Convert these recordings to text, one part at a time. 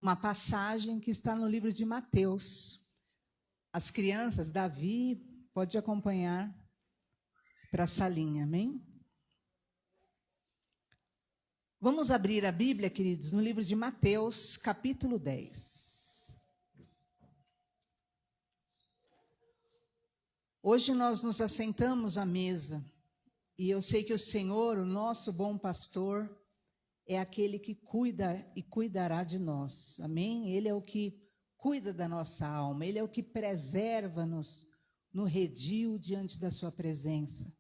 uma passagem que está no livro de Mateus. As crianças, Davi, pode acompanhar para a salinha, amém? Vamos abrir a Bíblia, queridos, no livro de Mateus, capítulo 10. Hoje nós nos assentamos à mesa e eu sei que o Senhor, o nosso bom pastor, é aquele que cuida e cuidará de nós, amém? Ele é o que cuida da nossa alma, Ele é o que preserva-nos no redil diante da sua presença.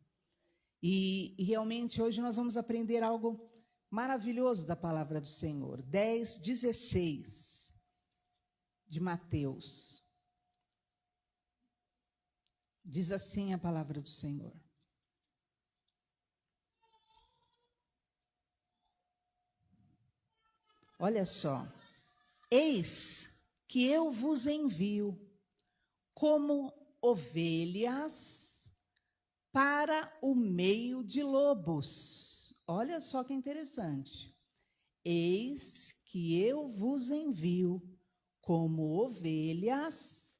E realmente hoje nós vamos aprender algo maravilhoso da palavra do Senhor. 10:16 de Mateus. Diz assim a palavra do Senhor. Olha só. Eis que eu vos envio como ovelhas para o meio de lobos. Olha só que interessante. Eis que eu vos envio como ovelhas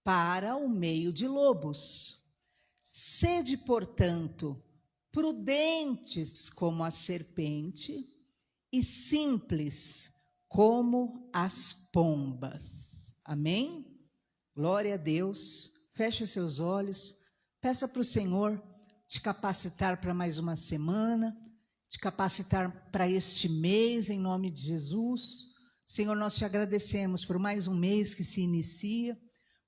para o meio de lobos. Sede, portanto, prudentes como a serpente e simples como as pombas. Amém? Glória a Deus. Feche os seus olhos. Peça para o Senhor te capacitar para mais uma semana, te capacitar para este mês, em nome de Jesus. Senhor, nós te agradecemos por mais um mês que se inicia,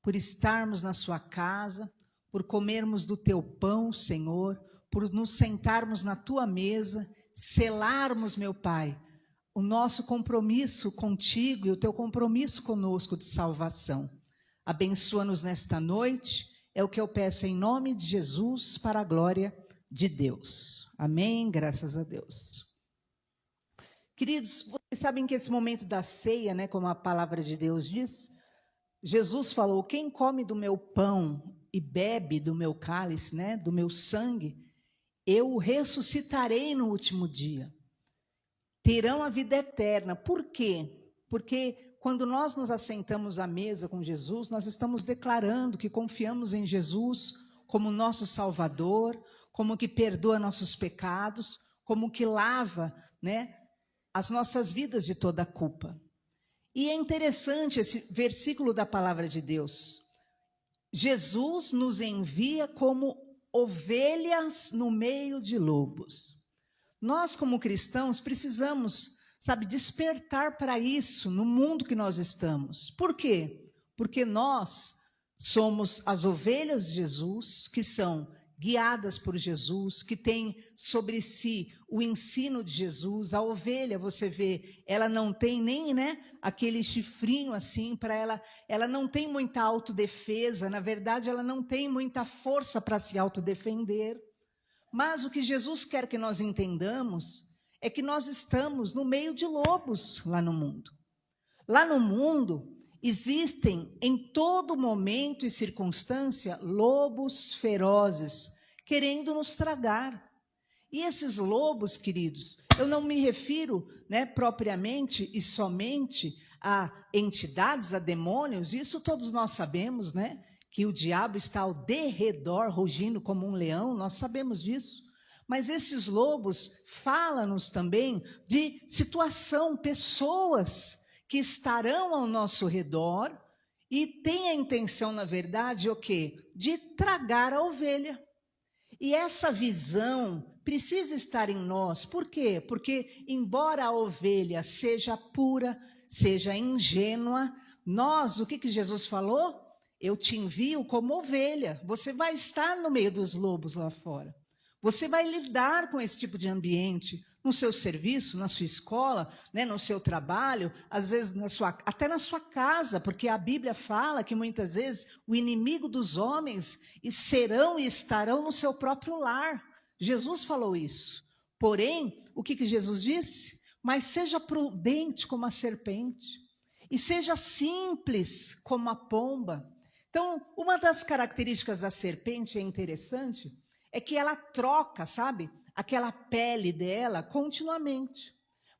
por estarmos na sua casa, por comermos do teu pão, Senhor, por nos sentarmos na tua mesa, selarmos, meu Pai, o nosso compromisso contigo e o teu compromisso conosco de salvação. Abençoa-nos nesta noite, é o que eu peço em nome de Jesus, para a glória de Deus. Amém, graças a Deus. Queridos, vocês sabem que esse momento da ceia, né, como a palavra de Deus diz, Jesus falou, quem come do meu pão e bebe do meu cálice, né, do meu sangue, eu o ressuscitarei no último dia. Terão a vida eterna. Por quê? Porque quando nós nos assentamos à mesa com Jesus, nós estamos declarando que confiamos em Jesus como nosso Salvador, como que perdoa nossos pecados, como que lava, né, as nossas vidas de toda a culpa. E é interessante esse versículo da palavra de Deus. Jesus nos envia como ovelhas no meio de lobos. Nós, como cristãos, precisamos, despertar para isso no mundo que nós estamos. Por quê? Porque nós somos as ovelhas de Jesus, que são guiadas por Jesus, que têm sobre si o ensino de Jesus. A ovelha, você vê, ela não tem nem, aquele chifrinho assim para ela não tem muita autodefesa, na verdade ela não tem muita força para se autodefender. Mas o que Jesus quer que nós entendamos é que nós estamos no meio de lobos lá no mundo. Lá no mundo existem em todo momento e circunstância lobos ferozes querendo nos tragar. E esses lobos, queridos, eu não me refiro, propriamente e somente a entidades, a demônios, isso todos nós sabemos, que o diabo está ao derredor, rugindo como um leão, nós sabemos disso. Mas esses lobos falam-nos também de situação, pessoas que estarão ao nosso redor e têm a intenção, na verdade, o quê? De tragar a ovelha. E essa visão precisa estar em nós. Por quê? Porque, embora a ovelha seja pura, seja ingênua, nós, o que Jesus falou? Eu te envio como ovelha. Você vai estar no meio dos lobos lá fora. Você vai lidar com esse tipo de ambiente no seu serviço, na sua escola, no seu trabalho, às vezes até na sua casa, porque a Bíblia fala que muitas vezes o inimigo dos homens serão e estarão no seu próprio lar. Jesus falou isso. Porém, o que Jesus disse? Mas seja prudente como a serpente e seja simples como a pomba. Então, uma das características da serpente é interessante, é que ela troca, aquela pele dela continuamente.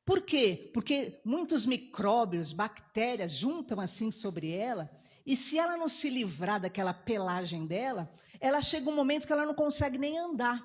Por quê? Porque muitos micróbios, bactérias juntam assim sobre ela, e se ela não se livrar daquela pelagem dela, ela chega um momento que ela não consegue nem andar.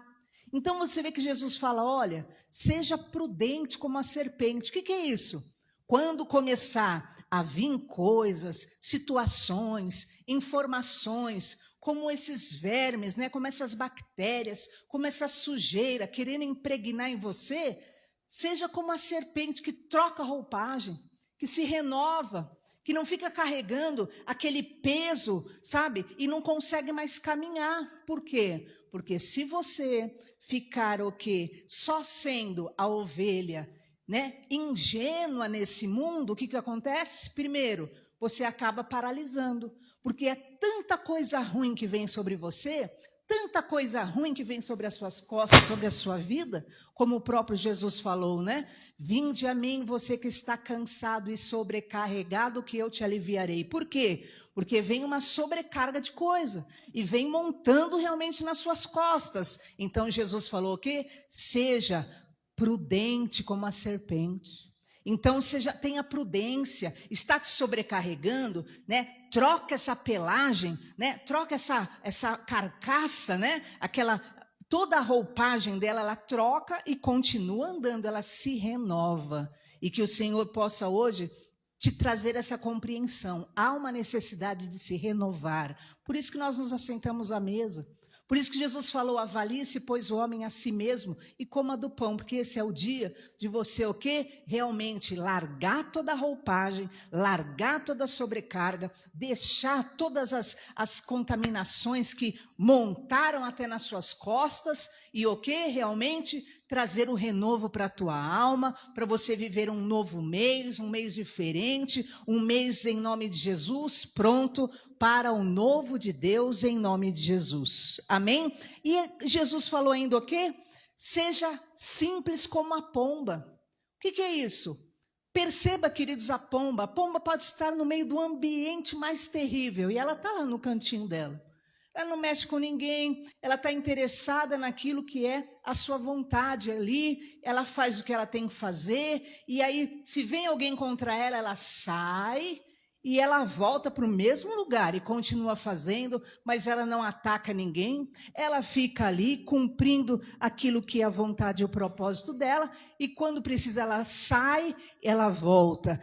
Então você vê que Jesus fala, olha, seja prudente como a serpente. O que é isso? Quando começar a vir coisas, situações, informações, como esses vermes, né, como essas bactérias, como essa sujeira querendo impregnar em você, seja como a serpente que troca a roupagem, que se renova, que não fica carregando aquele peso, sabe? E não consegue mais caminhar. Por quê? Porque se você ficar o quê? Só sendo a ovelha, né, ingênua nesse mundo, o que acontece? Primeiro, você acaba paralisando, porque é tanta coisa ruim que vem sobre você, tanta coisa ruim que vem sobre as suas costas, sobre a sua vida, como o próprio Jesus falou, né? Vinde a mim, você que está cansado e sobrecarregado, que eu te aliviarei. Por quê? Porque vem uma sobrecarga de coisa e vem montando realmente nas suas costas. Então Jesus falou o quê? Seja prudente como a serpente. Então, tenha prudência, está te sobrecarregando, né? Troca essa pelagem, né? Troca essa carcaça, né? Toda a roupagem dela, ela troca e continua andando, ela se renova. E que o Senhor possa hoje te trazer essa compreensão. Há uma necessidade de se renovar. Por isso que nós nos assentamos à mesa. Por isso que Jesus falou, avalie-se, pois, o homem a si mesmo e coma do pão, porque esse é o dia de você o quê? Realmente largar toda a roupagem, largar toda a sobrecarga, deixar todas as contaminações que montaram até nas suas costas e o quê? Realmente trazer o renovo para a tua alma, para você viver um novo mês, um mês diferente, um mês em nome de Jesus, pronto para o novo de Deus em nome de Jesus. Amém? E Jesus falou ainda o quê? Seja simples como a pomba. O que é isso? Perceba, queridos, a pomba. A pomba pode estar no meio do ambiente mais terrível e ela está lá no cantinho dela. Ela não mexe com ninguém, ela está interessada naquilo que é a sua vontade ali, ela faz o que ela tem que fazer, e aí, se vem alguém contra ela, ela sai e ela volta para o mesmo lugar e continua fazendo, mas ela não ataca ninguém, ela fica ali cumprindo aquilo que é a vontade e o propósito dela, e quando precisa ela sai, ela volta.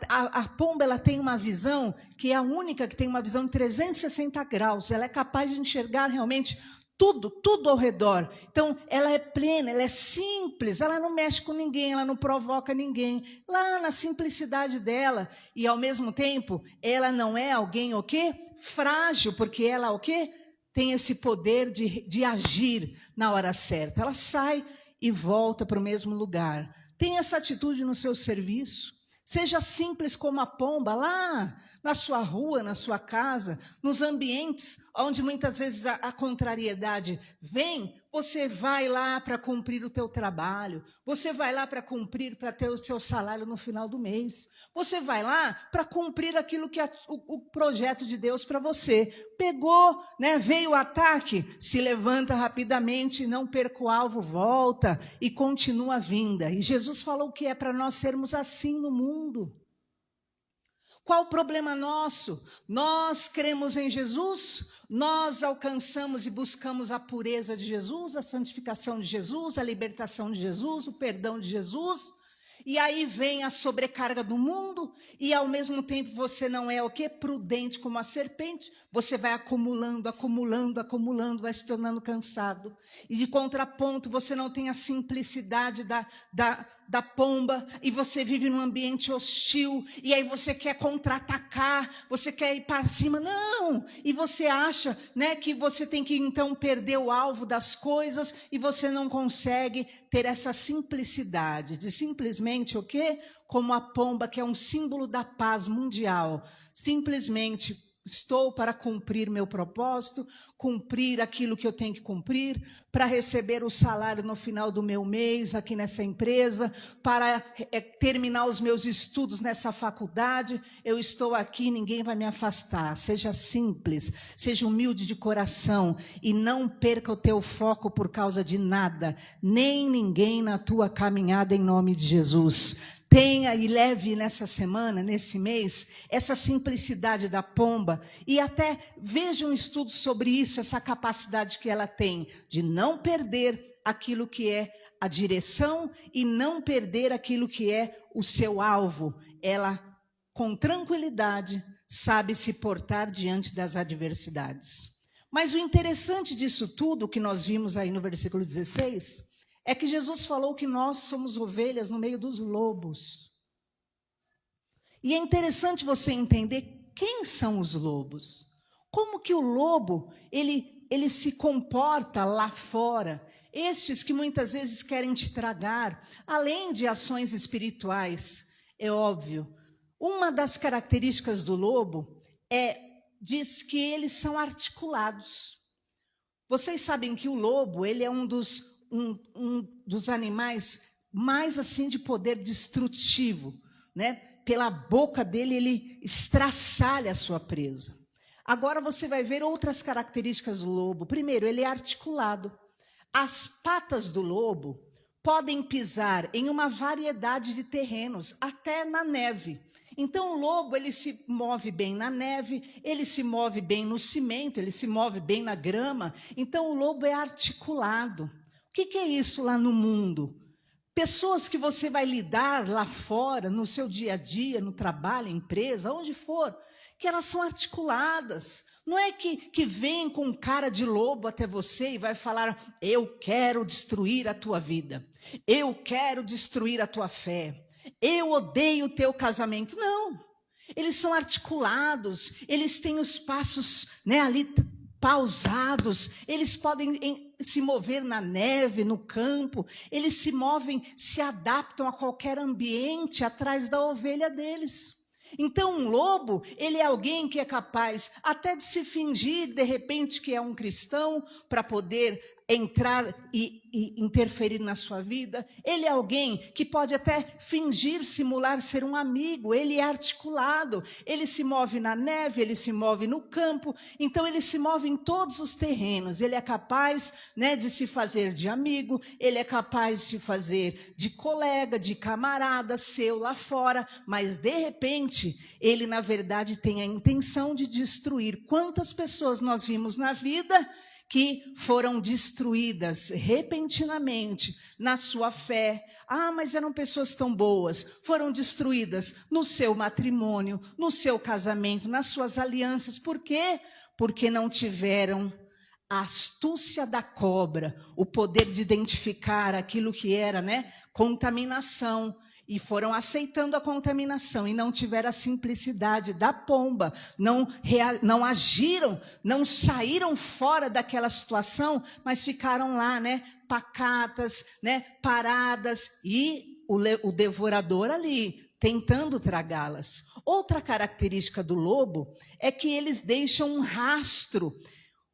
A pomba ela tem uma visão que é a única que tem uma visão de 360 graus, ela é capaz de enxergar realmente tudo ao redor. Então, ela é plena, ela é simples, ela não mexe com ninguém, ela não provoca ninguém. Lá na simplicidade dela. E, ao mesmo tempo, ela não é alguém, o quê? Frágil, porque ela, o quê? Tem esse poder de agir na hora certa. Ela sai e volta para o mesmo lugar. Tenha essa atitude no seu serviço. Seja simples como a pomba, lá na sua rua, na sua casa, nos ambientes onde muitas vezes a contrariedade vem, você vai lá para cumprir o teu trabalho, você vai lá para cumprir, para ter o seu salário no final do mês, você vai lá para cumprir aquilo que é o projeto de Deus para você. Pegou, né, veio o ataque, se levanta rapidamente, não perca o alvo, volta e continua a vinda. E Jesus falou que é para nós sermos assim no mundo. Qual o problema nosso? Nós cremos em Jesus, nós alcançamos e buscamos a pureza de Jesus, a santificação de Jesus, a libertação de Jesus, o perdão de Jesus, e aí vem a sobrecarga do mundo, e ao mesmo tempo você não é o quê? Prudente como a serpente, você vai acumulando, vai se tornando cansado. E de contraponto, você não tem a simplicidade da pomba, e você vive num ambiente hostil, e aí você quer contra-atacar, você quer ir para cima, não! E você acha, né, que você tem que então perder o alvo das coisas, e você não consegue ter essa simplicidade de simplesmente o quê? Como a pomba, que é um símbolo da paz mundial, simplesmente estou para cumprir meu propósito, cumprir aquilo que eu tenho que cumprir, para receber o salário no final do meu mês aqui nessa empresa, para terminar os meus estudos nessa faculdade. Eu estou aqui, ninguém vai me afastar. Seja simples, seja humilde de coração e não perca o teu foco por causa de nada, nem ninguém na tua caminhada, em nome de Jesus. Tenha e leve nessa semana, nesse mês, essa simplicidade da pomba e até veja um estudo sobre isso, essa capacidade que ela tem de não perder aquilo que é a direção e não perder aquilo que é o seu alvo. Ela, com tranquilidade, sabe se portar diante das adversidades. Mas o interessante disso tudo, que nós vimos aí no versículo 16... é que Jesus falou que nós somos ovelhas no meio dos lobos. E é interessante você entender quem são os lobos. Como que o lobo, ele se comporta lá fora. Estes que muitas vezes querem te tragar, além de ações espirituais, é óbvio. Uma das características do lobo diz que eles são articulados. Vocês sabem que o lobo, ele é um dos animais mais assim de poder destrutivo, né? Pela boca dele ele estraçalha a sua presa. Agora você vai ver outras características do lobo. Primeiro, ele é articulado. As patas do lobo podem pisar em uma variedade de terrenos, até na neve. Então o lobo, ele se move bem na neve, ele se move bem no cimento, ele se move bem na grama. Então o lobo é articulado. O que é isso lá no mundo? Pessoas que você vai lidar lá fora, no seu dia a dia, no trabalho, empresa, onde for, que elas são articuladas. Não é que vem com cara de lobo até você e vai falar: eu quero destruir a tua vida, eu quero destruir a tua fé, eu odeio o teu casamento. Não, eles são articulados, eles têm os passos, né, ali pausados, eles podem se mover na neve, no campo, eles se movem, se adaptam a qualquer ambiente atrás da ovelha deles. Então um lobo, ele é alguém que é capaz até de se fingir de repente que é um cristão para poder entrar e interferir na sua vida. Ele é alguém que pode até fingir, simular ser um amigo. Ele é articulado, ele se move na neve, ele se move no campo, então ele se move em todos os terrenos. Ele é capaz, né, de se fazer de amigo, ele é capaz de se fazer de colega, de camarada seu lá fora, mas de repente ele na verdade tem a intenção de destruir. Quantas pessoas nós vimos na vida que foram destruídas repentinamente na sua fé? Ah, mas eram pessoas tão boas. Foram destruídas no seu matrimônio, no seu casamento, nas suas alianças. Por quê? Porque não tiveram a astúcia da cobra, o poder de identificar aquilo que era, né, contaminação. E foram aceitando a contaminação e não tiveram a simplicidade da pomba, não agiram, não saíram fora daquela situação, mas ficaram lá, né, pacatas, né, paradas, e o devorador ali, tentando tragá-las. Outra característica do lobo é que eles deixam um rastro.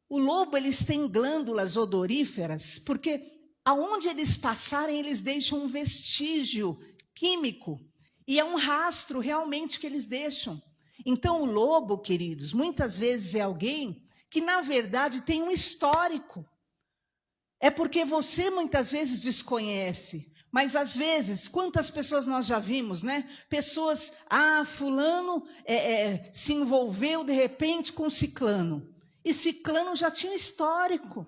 O lobo, eles têm glândulas odoríferas, porque aonde eles passarem, eles deixam um vestígio químico, e é um rastro realmente que eles deixam. Então o lobo, queridos, muitas vezes é alguém que na verdade tem um histórico. É porque você muitas vezes desconhece, mas às vezes, quantas pessoas nós já vimos, né? Pessoas, fulano se envolveu de repente com ciclano, e ciclano já tinha histórico.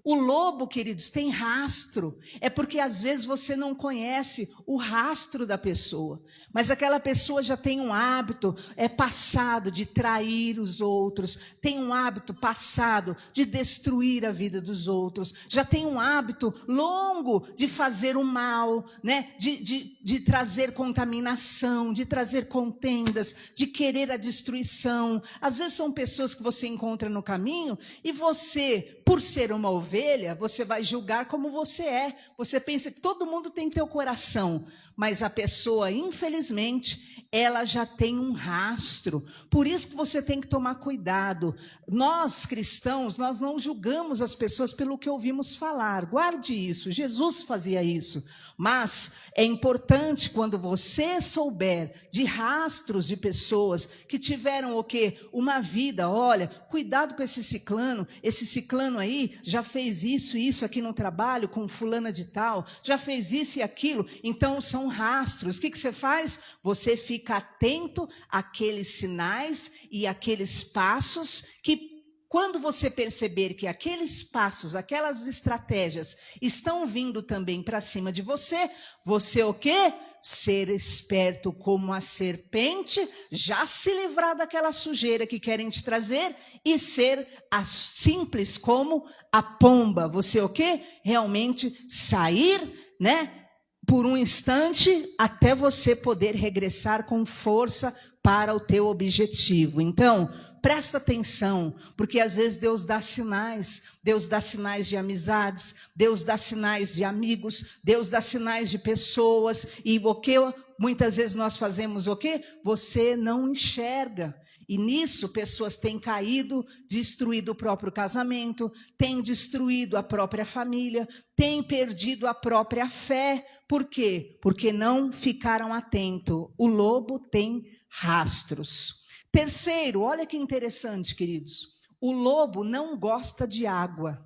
O lobo, queridos, tem rastro. É porque às vezes você não conhece o rastro da pessoa, mas aquela pessoa já tem um hábito passado de trair os outros, tem um hábito passado de destruir a vida dos outros, já tem um hábito longo de fazer o mal, né? de trazer contaminação, de trazer contendas, de querer a destruição. Às vezes são pessoas que você encontra no caminho e você, por ser uma ovelha, você vai julgar como você é. Você pensa que todo mundo tem teu coração, mas a pessoa, infelizmente, ela já tem um rastro. Por isso que você tem que tomar cuidado. Nós, cristãos, nós não julgamos as pessoas pelo que ouvimos falar. Guarde isso, Jesus fazia isso. Mas é importante, quando você souber de rastros de pessoas que tiveram o quê? Uma vida. Olha, cuidado com esse ciclano aí já fez isso e isso aqui no trabalho com fulana de tal, já fez isso e aquilo. Então são rastros. O que você faz? Você fica atento àqueles sinais e àqueles passos que, quando você perceber que aqueles passos, aquelas estratégias estão vindo também para cima de você, você o quê? Ser esperto como a serpente, já se livrar daquela sujeira que querem te trazer e ser simples como a pomba. Você o quê? Realmente sair, né? Por um instante, até você poder regressar com força para o teu objetivo. Então, presta atenção, porque às vezes Deus dá sinais de amizades, Deus dá sinais de amigos, Deus dá sinais de pessoas, e o que muitas vezes nós fazemos o quê? Você não enxerga. E nisso pessoas têm caído, destruído o próprio casamento, têm destruído a própria família, têm perdido a própria fé. Por quê? Porque não ficaram atentos. O lobo tem rastros. Terceiro, olha que interessante, queridos. O lobo não gosta de água,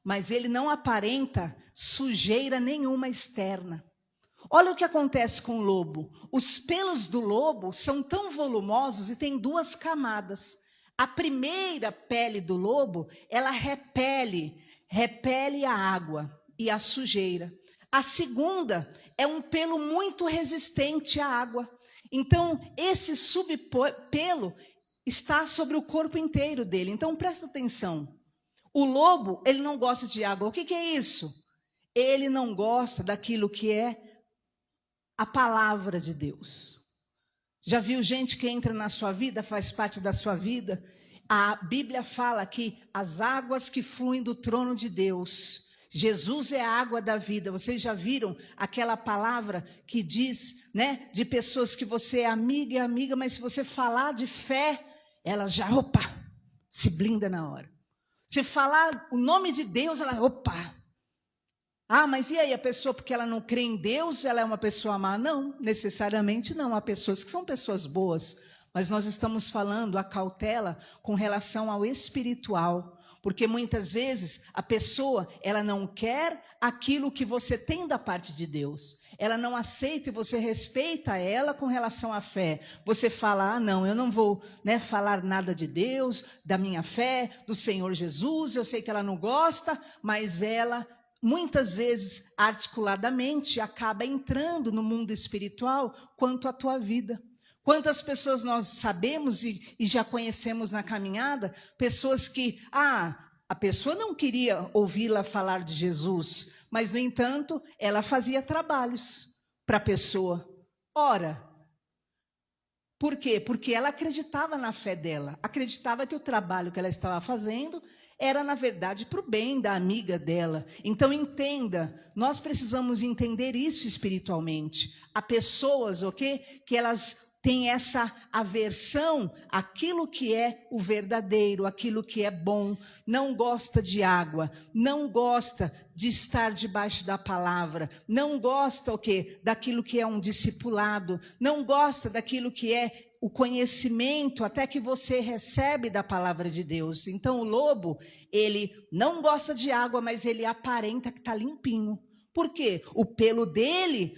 mas ele não aparenta sujeira nenhuma externa. Olha o que acontece com o lobo. Os pelos do lobo são tão volumosos e tem duas camadas. A primeira pele do lobo, ela repele a água e a sujeira. A segunda é um pelo muito resistente à água. Então, esse subpelo está sobre o corpo inteiro dele. Então, presta atenção. O lobo, ele não gosta de água. O que é isso? Ele não gosta daquilo que é a palavra de Deus. Já viu gente que entra na sua vida, faz parte da sua vida? A Bíblia fala que as águas que fluem do trono de Deus, Jesus é a água da vida. Vocês já viram aquela palavra que diz, né, de pessoas que você é amiga, mas se você falar de fé, ela já, se blinda na hora. Se falar o nome de Deus, ela, mas e aí, a pessoa, porque ela não crê em Deus, ela é uma pessoa má? Não, necessariamente não. Há pessoas que são pessoas boas, mas nós estamos falando a cautela com relação ao espiritual, porque muitas vezes a pessoa, ela não quer aquilo que você tem da parte de Deus. Ela não aceita e você respeita ela com relação à fé. Você fala, não, eu não vou, né, falar nada de Deus, da minha fé, do Senhor Jesus. Eu sei que ela não gosta, mas ela, muitas vezes, articuladamente, acaba entrando no mundo espiritual quanto à tua vida. Quantas pessoas nós sabemos e já conhecemos na caminhada, pessoas que, a pessoa não queria ouvi-la falar de Jesus, mas, no entanto, ela fazia trabalhos para a pessoa. Ora, por quê? Porque ela acreditava na fé dela, acreditava que o trabalho que ela estava fazendo era, na verdade, para o bem da amiga dela. Então, entenda, nós precisamos entender isso espiritualmente. Há pessoas, que elas têm essa aversão àquilo que é o verdadeiro, aquilo que é bom, não gosta de água, não gosta de estar debaixo da palavra, não gosta daquilo que é um discipulado, não gosta daquilo que é o conhecimento até que você recebe da palavra de Deus. Então, o lobo, ele não gosta de água, mas ele aparenta que está limpinho. Por quê? O pelo dele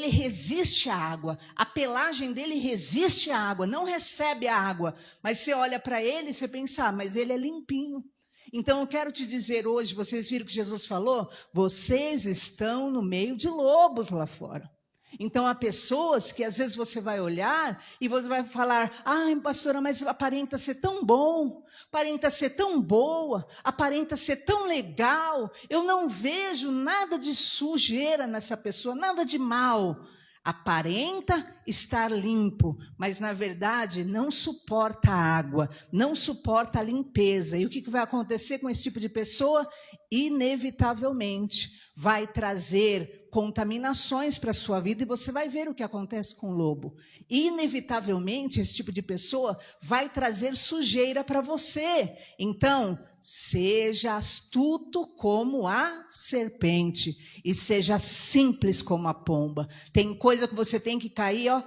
resiste à água. A pelagem dele resiste à água, não recebe a água. Mas você olha para ele e você pensa, mas ele é limpinho. Então, eu quero te dizer hoje, vocês viram que Jesus falou? Vocês estão no meio de lobos lá fora. Então, há pessoas que às vezes você vai olhar e você vai falar, pastora, mas aparenta ser tão bom, aparenta ser tão boa, aparenta ser tão legal, eu não vejo nada de sujeira nessa pessoa, nada de mal. Aparenta estar limpo, mas na verdade não suporta a água, não suporta a limpeza. E o que vai acontecer com esse tipo de pessoa? Inevitavelmente vai trazer contaminações para a sua vida, e você vai ver o que acontece com o lobo. Inevitavelmente esse tipo de pessoa vai trazer sujeira para você. Então, seja astuto como a serpente e seja simples como a pomba. Tem coisa que você tem que cair, ó,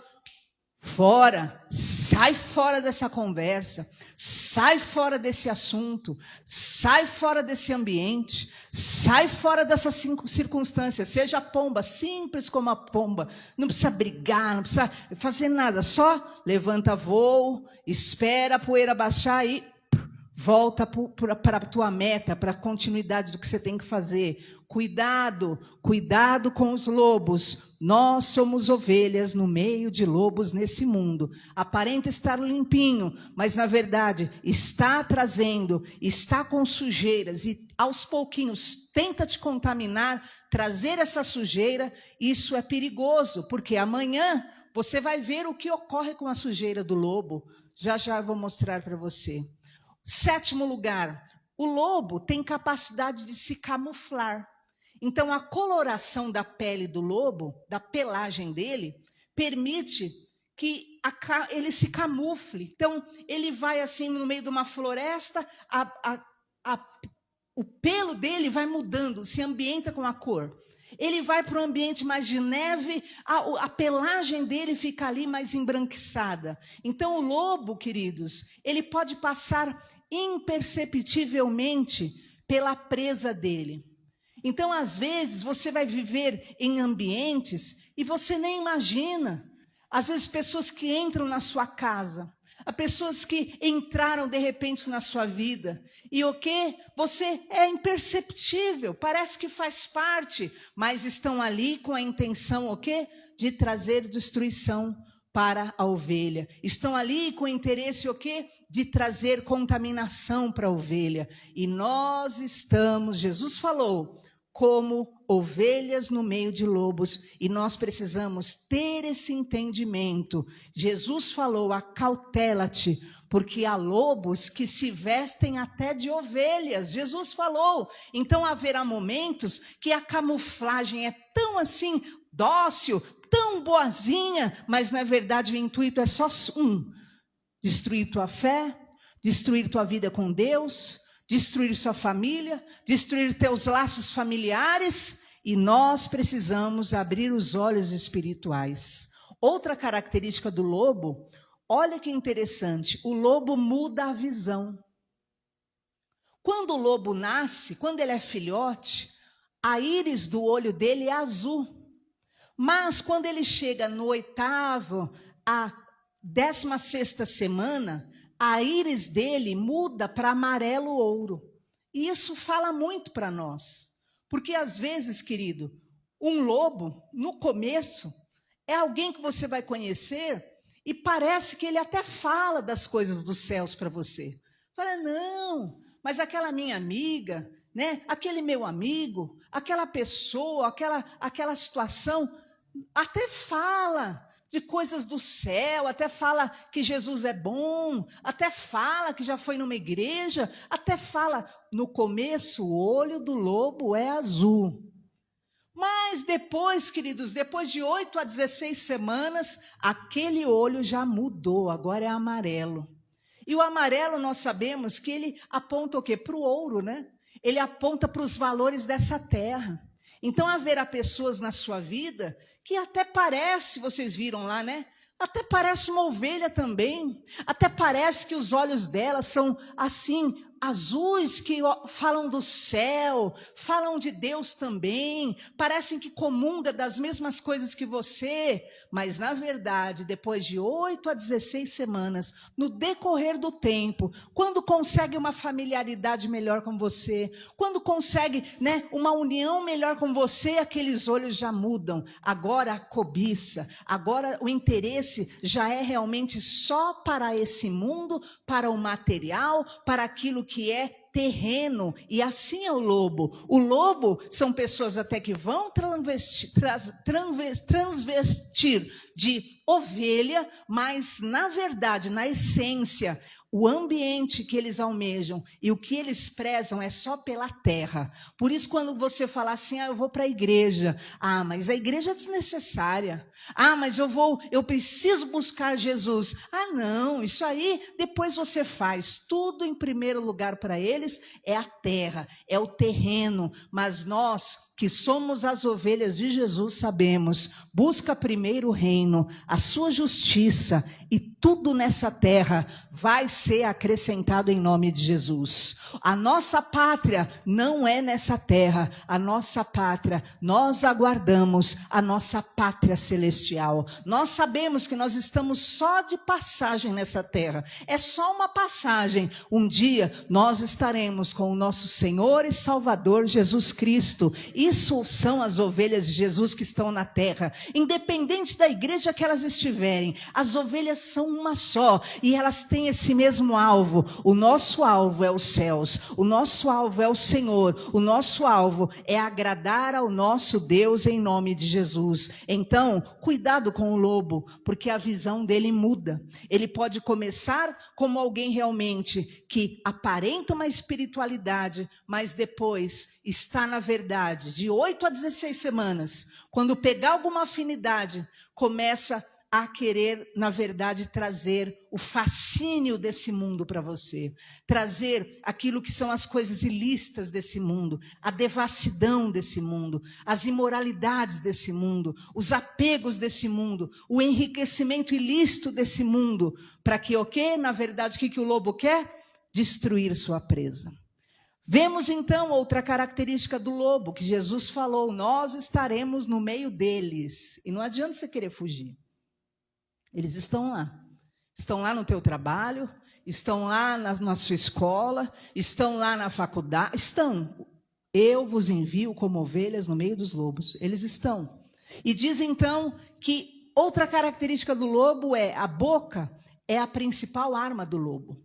fora. Sai fora dessa conversa. Sai fora desse assunto. Sai fora desse ambiente. Sai fora dessas circunstâncias. Seja a pomba, simples como a pomba. Não precisa brigar, não precisa fazer nada. Só levanta voo, espera a poeira baixar e volta para a tua meta, para a continuidade do que você tem que fazer. Cuidado, cuidado com os lobos. Nós somos ovelhas no meio de lobos nesse mundo. Aparenta estar limpinho, mas na verdade está trazendo, está com sujeiras e aos pouquinhos tenta te contaminar, trazer essa sujeira. Isso é perigoso, porque amanhã você vai ver o que ocorre com a sujeira do lobo. Já já eu vou mostrar para você. 7º lugar, o lobo tem capacidade de se camuflar. Então, a coloração da pele do lobo, da pelagem dele, permite que ele se camufle. Então, ele vai assim no meio de uma floresta, o pelo dele vai mudando, se ambienta com a cor. Ele vai para um ambiente mais de neve, a pelagem dele fica ali mais embranquiçada. Então, o lobo, queridos, ele pode passar imperceptivelmente pela presa dele. Então, às vezes, você vai viver em ambientes e você nem imagina. Às vezes, pessoas que entram na sua casa, há pessoas que entraram de repente na sua vida, e o que? Você é imperceptível, parece que faz parte, mas estão ali com a intenção, o quê? De trazer destruição para a ovelha. Estão ali com o interesse, o quê? De trazer contaminação para a ovelha. E nós estamos, Jesus falou, como ovelhas no meio de lobos, e nós precisamos ter esse entendimento. Jesus falou, acautela-te, porque há lobos que se vestem até de ovelhas. Jesus falou. Então haverá momentos que a camuflagem é tão assim, dócil, tão boazinha, mas na verdade o intuito é só um: destruir tua fé, destruir tua vida com Deus, destruir sua família, destruir teus laços familiares. E nós precisamos abrir os olhos espirituais. Outra característica do lobo, olha que interessante, o lobo muda a visão. Quando o lobo nasce, quando ele é filhote, a íris do olho dele é azul. Mas quando ele chega no 8º à 16ª semana, a íris dele muda para amarelo ouro. E isso fala muito para nós. Porque às vezes, querido, um lobo, no começo, é alguém que você vai conhecer e parece que ele até fala das coisas dos céus para você. Fala, não, mas aquela minha amiga, né, aquele meu amigo, aquela pessoa, aquela situação, até fala de coisas do céu, até fala que Jesus é bom, até fala que já foi numa igreja, até fala. No começo, o olho do lobo é azul. Mas depois, queridos, depois de 8 a 16 semanas, aquele olho já mudou, agora é amarelo. E o amarelo nós sabemos que ele aponta o quê? Para o ouro, né? Ele aponta para os valores dessa terra. Então haverá pessoas na sua vida que até parece, vocês viram lá, né? Até parece uma ovelha também. Até parece que os olhos dela são assim, azuis, que falam do céu, falam de Deus também. Parecem que comungam das mesmas coisas que você. Mas na verdade, depois de 8 a 16 semanas, no decorrer do tempo, quando consegue uma familiaridade melhor com você, quando consegue, né, uma união melhor com você, aqueles olhos já mudam. Agora a cobiça, agora o interesse já é realmente só para esse mundo, para o material, para aquilo que é terreno, e assim é o lobo. O lobo são pessoas até que vão transvestir de ovelha, mas na verdade, na essência, o ambiente que eles almejam e o que eles prezam é só pela terra. Por isso, quando você fala assim, eu vou para a igreja. Mas a igreja é desnecessária. Mas eu preciso buscar Jesus. Não, isso aí depois você faz. Tudo em primeiro lugar para eles é a terra, é o terreno. Mas nós, que somos as ovelhas de Jesus, sabemos, busca primeiro o reino, a sua justiça, e tudo nessa terra vai ser acrescentado em nome de Jesus. A nossa pátria não é nessa terra, a nossa pátria, nós aguardamos a nossa pátria celestial. Nós sabemos que nós estamos só de passagem nessa terra, é só uma passagem. Um dia nós estaremos com o nosso Senhor e Salvador Jesus Cristo. Isso são as ovelhas de Jesus que estão na terra, independente da igreja que elas estiverem. As ovelhas são uma só e elas têm esse mesmo alvo. O nosso alvo é os céus, o nosso alvo é o Senhor, o nosso alvo é agradar ao nosso Deus em nome de Jesus. Então, cuidado com o lobo, porque a visão dele muda. Ele pode começar como alguém realmente que aparenta uma espiritualidade, mas depois está na verdade, de 8 a 16 semanas, quando pegar alguma afinidade, começa a querer, na verdade, trazer o fascínio desse mundo para você, trazer aquilo que são as coisas ilícitas desse mundo, a devassidão desse mundo, as imoralidades desse mundo, os apegos desse mundo, o enriquecimento ilícito desse mundo, para que o quê? Na verdade, o que o lobo quer? Destruir sua presa. Vemos então outra característica do lobo, que Jesus falou, nós estaremos no meio deles, e não adianta você querer fugir. Eles estão lá no teu trabalho, estão lá na sua escola, estão lá na faculdade, estão. Eu vos envio como ovelhas no meio dos lobos, eles estão. E diz então que outra característica do lobo é a boca, é a principal arma do lobo.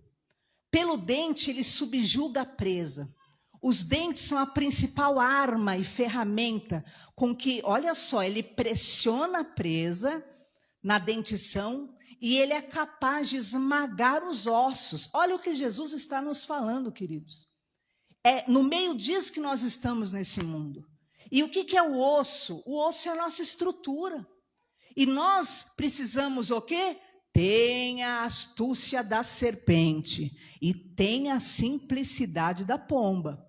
Pelo dente ele subjuga a presa. Os dentes são a principal arma e ferramenta com que, olha só, ele pressiona a presa na dentição, e ele é capaz de esmagar os ossos. Olha o que Jesus está nos falando, queridos. É no meio disso que nós estamos nesse mundo. E o que é o osso? O osso é a nossa estrutura. E nós precisamos o quê? Tenha a astúcia da serpente e tenha a simplicidade da pomba.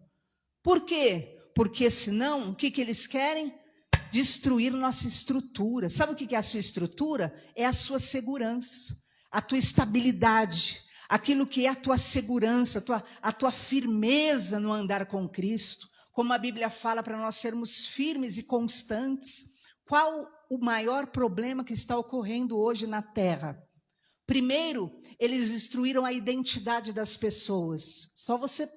Por quê? Porque senão, o que eles querem? Destruir nossa estrutura. Sabe o que é a sua estrutura? É a sua segurança, a tua estabilidade, aquilo que é a tua segurança, a tua firmeza no andar com Cristo. Como a Bíblia fala para nós sermos firmes e constantes. Qual o maior problema que está ocorrendo hoje na Terra? Primeiro, eles destruíram a identidade das pessoas. Só você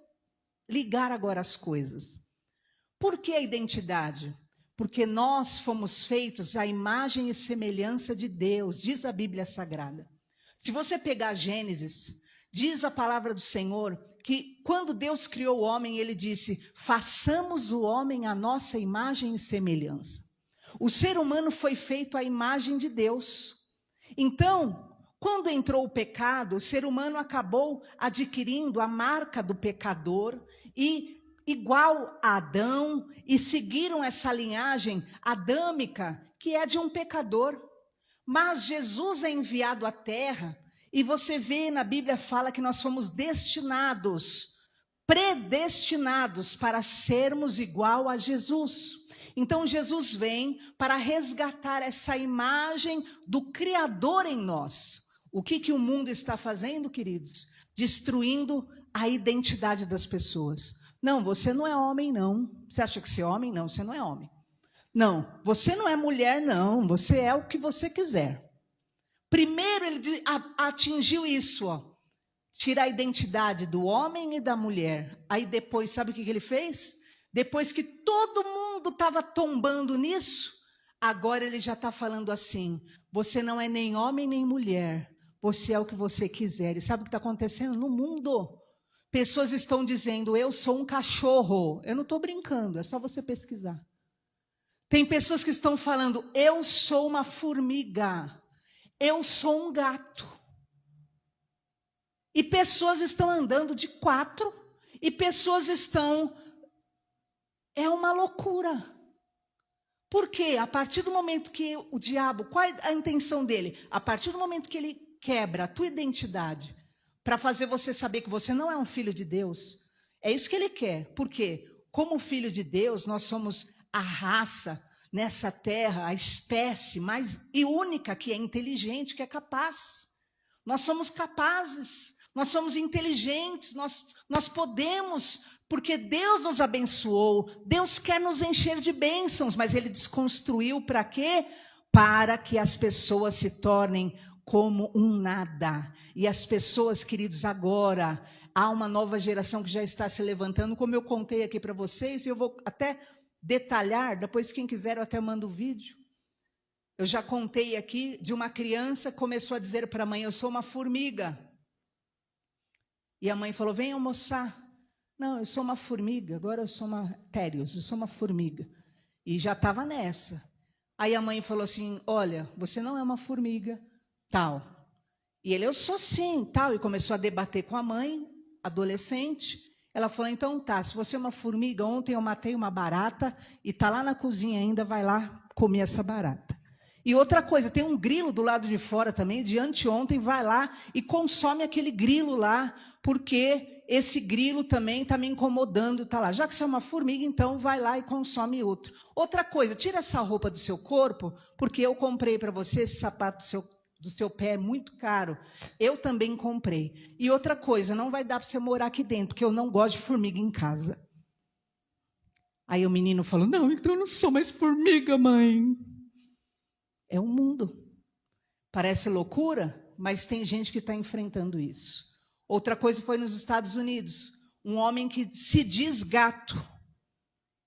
ligar agora as coisas. Por que a identidade? Porque nós fomos feitos à imagem e semelhança de Deus, diz a Bíblia Sagrada. Se você pegar Gênesis, diz a palavra do Senhor que quando Deus criou o homem, ele disse, façamos o homem à nossa imagem e semelhança. O ser humano foi feito à imagem de Deus. Então, quando entrou o pecado, o ser humano acabou adquirindo a marca do pecador e igual a Adão, e seguiram essa linhagem adâmica, que é de um pecador. Mas Jesus é enviado à terra, e você vê na Bíblia fala que nós fomos destinados, predestinados para sermos igual a Jesus. Então Jesus vem para resgatar essa imagem do Criador em nós. O que o mundo está fazendo, queridos? Destruindo a identidade das pessoas. Não, você não é homem, não. Você acha que você é homem? Não, você não é homem. Não, você não é mulher, não. Você é o que você quiser. Primeiro ele atingiu isso, ó. Tira a identidade do homem e da mulher. Aí depois, sabe o que ele fez? Depois que todo mundo estava tombando nisso, agora ele já está falando assim, você não é nem homem nem mulher. Você é o que você quiser. E sabe o que está acontecendo no mundo? Pessoas estão dizendo, eu sou um cachorro. Eu não estou brincando, é só você pesquisar. Tem pessoas que estão falando, eu sou uma formiga. Eu sou um gato. E pessoas estão andando de 4. E pessoas estão... É uma loucura. Por quê? A partir do momento que o diabo... Qual é a intenção dele? A partir do momento que ele quebra a tua identidade para fazer você saber que você não é um filho de Deus, é isso que ele quer. Por quê? Como filho de Deus, nós somos a raça nessa terra, a espécie mais e única que é inteligente, que é capaz. Nós somos capazes, nós somos inteligentes, nós podemos, porque Deus nos abençoou, Deus quer nos encher de bênçãos, mas Ele desconstruiu para quê? Para que as pessoas se tornem como um nada. E as pessoas, queridos, agora, há uma nova geração que já está se levantando, como eu contei aqui para vocês, e eu vou até detalhar, depois quem quiser eu até mando o vídeo. Eu já contei aqui de uma criança que começou a dizer para a mãe, eu sou uma formiga. E a mãe falou, vem almoçar. Não, eu sou uma formiga, agora eu sou uma Térios, eu sou uma formiga. E já estava nessa. Aí a mãe falou assim, olha, você não é uma formiga, tal. E ele, eu sou sim, tal. E começou a debater com a mãe, adolescente. Ela falou, então tá, se você é uma formiga, ontem eu matei uma barata e está lá na cozinha ainda, vai lá comer essa barata. E outra coisa, tem um grilo do lado de fora também, de anteontem, vai lá e consome aquele grilo lá, porque esse grilo também está me incomodando, está lá. Já que você é uma formiga, então vai lá e consome outro. Outra coisa, tira essa roupa do seu corpo, porque eu comprei para você esse sapato do seu pé, é muito caro. Eu também comprei. E outra coisa, não vai dar para você morar aqui dentro, porque eu não gosto de formiga em casa. Aí o menino falou, não, então eu não sou mais formiga, mãe. É o mundo. Parece loucura, mas tem gente que está enfrentando isso. Outra coisa foi nos Estados Unidos. Um homem que se diz gato.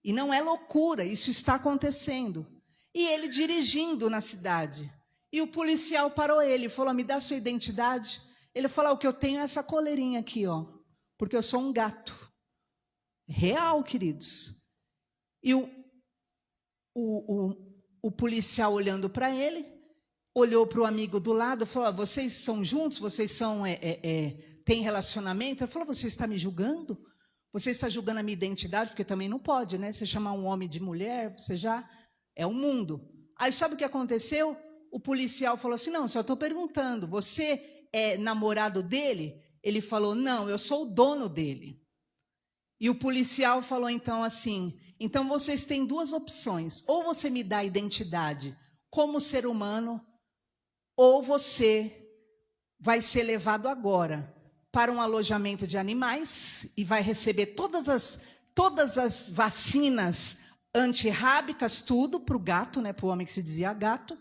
E não é loucura, isso está acontecendo. E ele dirigindo na cidade. E o policial parou ele e falou, me dá sua identidade. Ele falou, o que eu tenho é essa coleirinha aqui, ó, porque eu sou um gato. Real, queridos. E o policial olhando para ele, olhou para o amigo do lado, falou, vocês são juntos? Vocês são, têm relacionamento? Ele falou, você está me julgando? Você está julgando a minha identidade? Porque também não pode, né? Você chamar um homem de mulher, você já é o mundo. Aí sabe o que aconteceu? O policial falou assim, não, só estou perguntando, você é namorado dele? Ele falou, não, eu sou o dono dele. E o policial falou então assim, então vocês têm 2 opções, ou você me dá a identidade como ser humano, ou você vai ser levado agora para um alojamento de animais e vai receber todas as vacinas antirrábicas, tudo para o gato, né, para o homem que se dizia gato,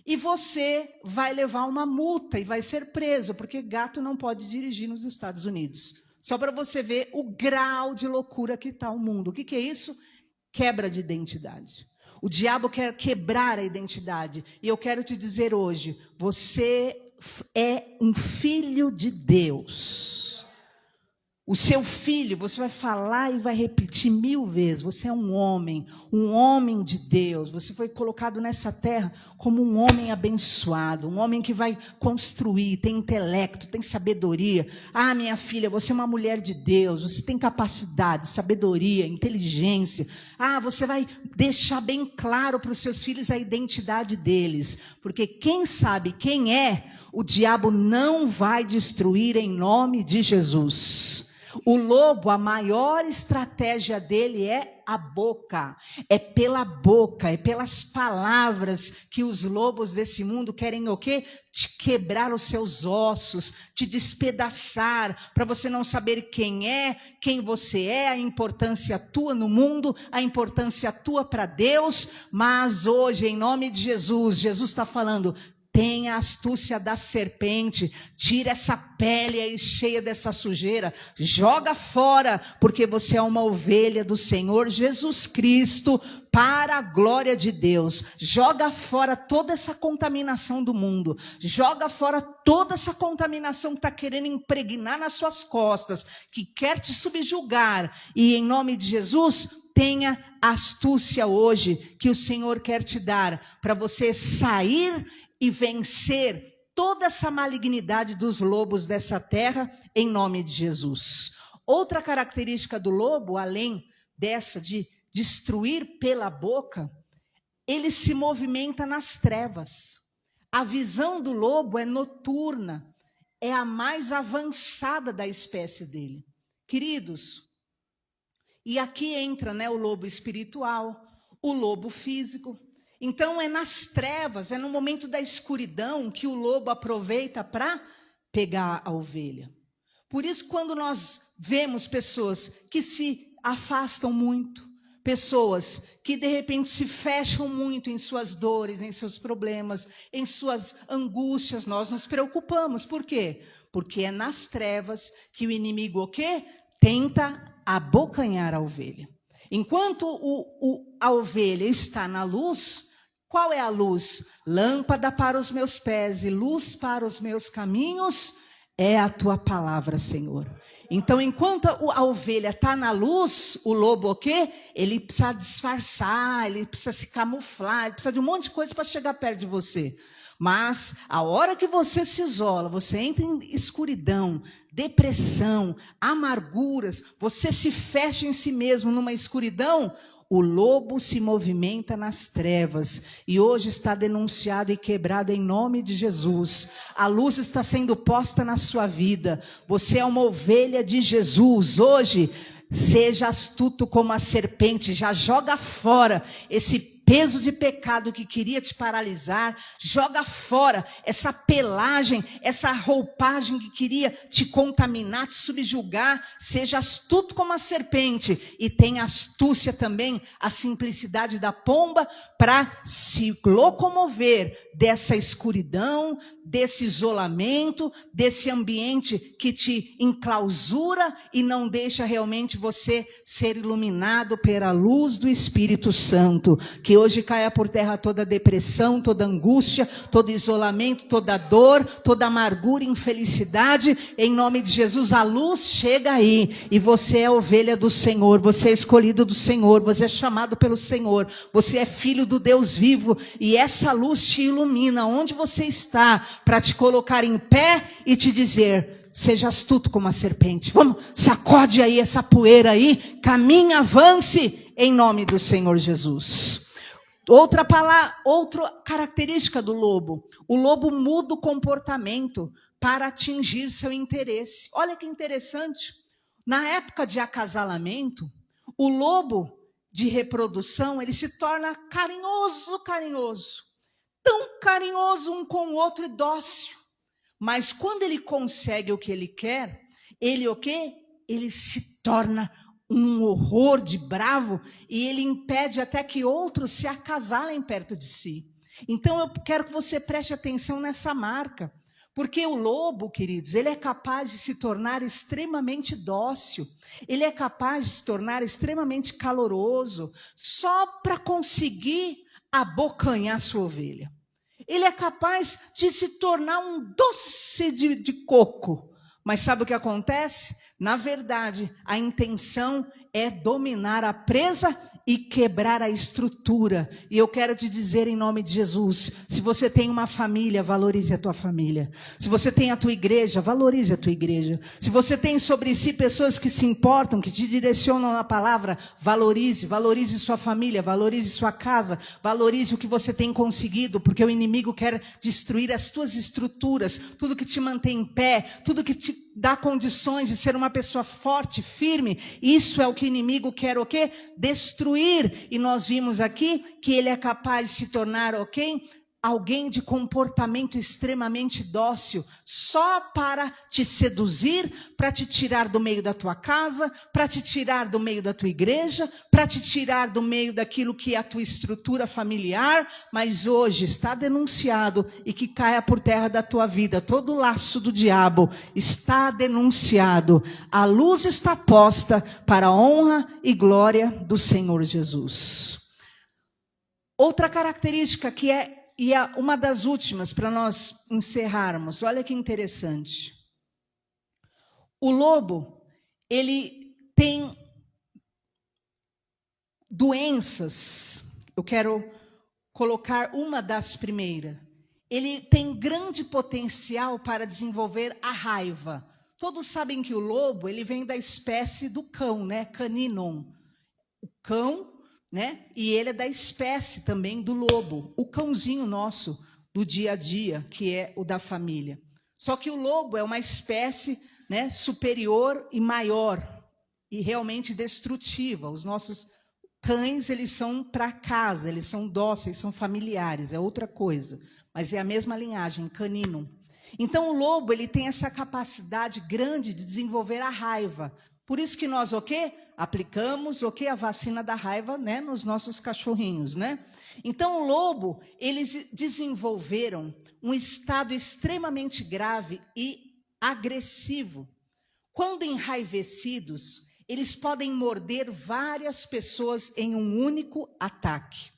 e você vai levar uma multa e vai ser preso, porque gato não pode dirigir nos Estados Unidos. Só para você ver o grau de loucura que está o mundo. O que é isso? Quebra de identidade. O diabo quer quebrar a identidade. E eu quero te dizer hoje, você é um filho de Deus. O seu filho, você vai falar e vai repetir 1000 vezes. Você é um homem de Deus. Você foi colocado nessa terra como um homem abençoado, um homem que vai construir, tem intelecto, tem sabedoria. Ah, minha filha, você é uma mulher de Deus, você tem capacidade, sabedoria, inteligência. Ah, você vai deixar bem claro para os seus filhos a identidade deles. Porque quem sabe quem é, o diabo não vai destruir em nome de Jesus. O lobo, a maior estratégia dele é a boca. É pela boca, é pelas palavras que os lobos desse mundo querem o quê? Te quebrar os seus ossos, te despedaçar, para você não saber quem é, quem você é, a importância tua no mundo, a importância tua para Deus. Mas hoje, em nome de Jesus, Jesus está falando, Tenha a astúcia da serpente, tira essa pele aí cheia dessa sujeira, joga fora, porque você é uma ovelha do Senhor Jesus Cristo, para a glória de Deus. Joga fora toda essa contaminação do mundo, joga fora toda essa contaminação que está querendo impregnar nas suas costas, que quer te subjugar, e em nome de Jesus, tenha astúcia hoje, que o Senhor quer te dar, para você sair e vencer toda essa malignidade dos lobos dessa terra, em nome de Jesus. Outra característica do lobo, além dessa de destruir pela boca, ele se movimenta nas trevas. A visão do lobo é noturna, é a mais avançada da espécie dele. Queridos, e aqui entra, o lobo espiritual, o lobo físico. Então é nas trevas, é no momento da escuridão que o lobo aproveita para pegar a ovelha. Por isso, quando nós vemos pessoas que se afastam muito, pessoas que de repente se fecham muito em suas dores, em seus problemas, em suas angústias, nós nos preocupamos. Por quê? Porque é nas trevas que o inimigo o quê? Tenta abocanhar a ovelha. Enquanto a ovelha está na luz, qual é a luz? Lâmpada para os meus pés e luz para os meus caminhos é a tua palavra, Senhor. Então, enquanto a ovelha está na luz, o lobo o quê? Ele precisa disfarçar, ele precisa se camuflar, ele precisa de um monte de coisa para chegar perto de você. Mas a hora que você se isola, você entra em escuridão, depressão, amarguras, você se fecha em si mesmo numa escuridão, o lobo se movimenta nas trevas. E hoje está denunciado e quebrado em nome de Jesus. A luz está sendo posta na sua vida. Você é uma ovelha de Jesus. Hoje, seja astuto como a serpente. Já joga fora esse peso de pecado que queria te paralisar, joga fora essa pelagem, essa roupagem que queria te contaminar, te subjugar. Seja astuto como a serpente e tenha astúcia também, a simplicidade da pomba, para se locomover dessa escuridão, desse isolamento, desse ambiente que te enclausura e não deixa realmente você ser iluminado pela luz do Espírito Santo. Que hoje caia por terra toda depressão, toda angústia, todo isolamento, toda dor, toda amargura e infelicidade. Em nome de Jesus, a luz chega aí. E você é ovelha do Senhor, você é escolhido do Senhor, você é chamado pelo Senhor, você é filho do Deus vivo. E essa luz te ilumina onde você está, para te colocar em pé e te dizer: seja astuto como a serpente. Vamos, sacode aí essa poeira aí, caminha, avance, em nome do Senhor Jesus. Outra característica do lobo: o lobo muda o comportamento para atingir seu interesse. Olha que interessante, na época de acasalamento, o lobo de reprodução, ele se torna carinhoso, tão carinhoso um com o outro e dócil. Mas quando ele consegue o que ele quer, ele o quê? Ele se torna um horror de bravo e ele impede até que outros se acasalem perto de si. Então eu quero que você preste atenção nessa marca, porque o lobo, queridos, ele é capaz de se tornar extremamente dócil, ele é capaz de se tornar extremamente caloroso, só para conseguir abocanhar sua ovelha. Ele é capaz de se tornar um doce de coco. Mas sabe o que acontece? Na verdade, a intenção é dominar a presa e quebrar a estrutura. E eu quero te dizer em nome de Jesus: se você tem uma família, valorize a tua família. Se você tem a tua igreja, valorize a tua igreja. Se você tem sobre si pessoas que se importam, que te direcionam na palavra, valorize sua família, valorize sua casa, valorize o que você tem conseguido, porque o inimigo quer destruir as tuas estruturas, tudo que te mantém em pé, tudo que te dá condições de ser uma pessoa forte, firme. Isso é o que o inimigo quer o quê? Destruir. E nós vimos aqui que ele é capaz de se tornar o quê? alguém de comportamento extremamente dócil, só para te seduzir, para te tirar do meio da tua casa, para te tirar do meio da tua igreja, para te tirar do meio daquilo que é a tua estrutura familiar, mas hoje está denunciado e que caia por terra da tua vida. Todo o laço do diabo está denunciado. A luz está posta para a honra e glória do Senhor Jesus. Outra característica que é uma das últimas para nós encerrarmos. Olha que interessante. O lobo, ele tem doenças. Eu quero colocar uma das primeiras. Ele tem grande potencial para desenvolver a raiva. Todos sabem que o lobo, ele vem da espécie do cão, né? Caninon. O cão, né? E ele é da espécie também do lobo, o cãozinho nosso do dia a dia, que é o da família. Só que o lobo é uma espécie, né, superior e maior e realmente destrutiva. Os nossos cães, eles são para casa, eles são dóceis, são familiares, é outra coisa, mas é a mesma linhagem, canino. Então o lobo, ele tem essa capacidade grande de desenvolver a raiva. Por isso que nós o quê? Aplicamos o quê? A vacina da raiva, né, nos nossos cachorrinhos, né? Então o lobo, eles desenvolveram um estado extremamente grave e agressivo. Quando enraivecidos, eles podem morder várias pessoas em um único ataque.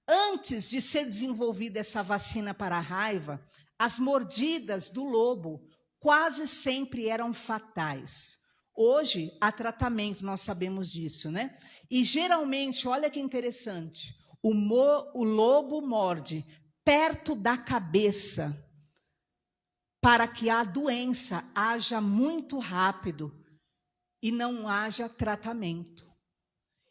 Antes de ser desenvolvida essa vacina para a raiva, as mordidas do lobo quase sempre eram fatais. Hoje, há tratamento, nós sabemos disso, né? E geralmente, olha que interessante, o lobo morde perto da cabeça para que a doença haja muito rápido e não haja tratamento.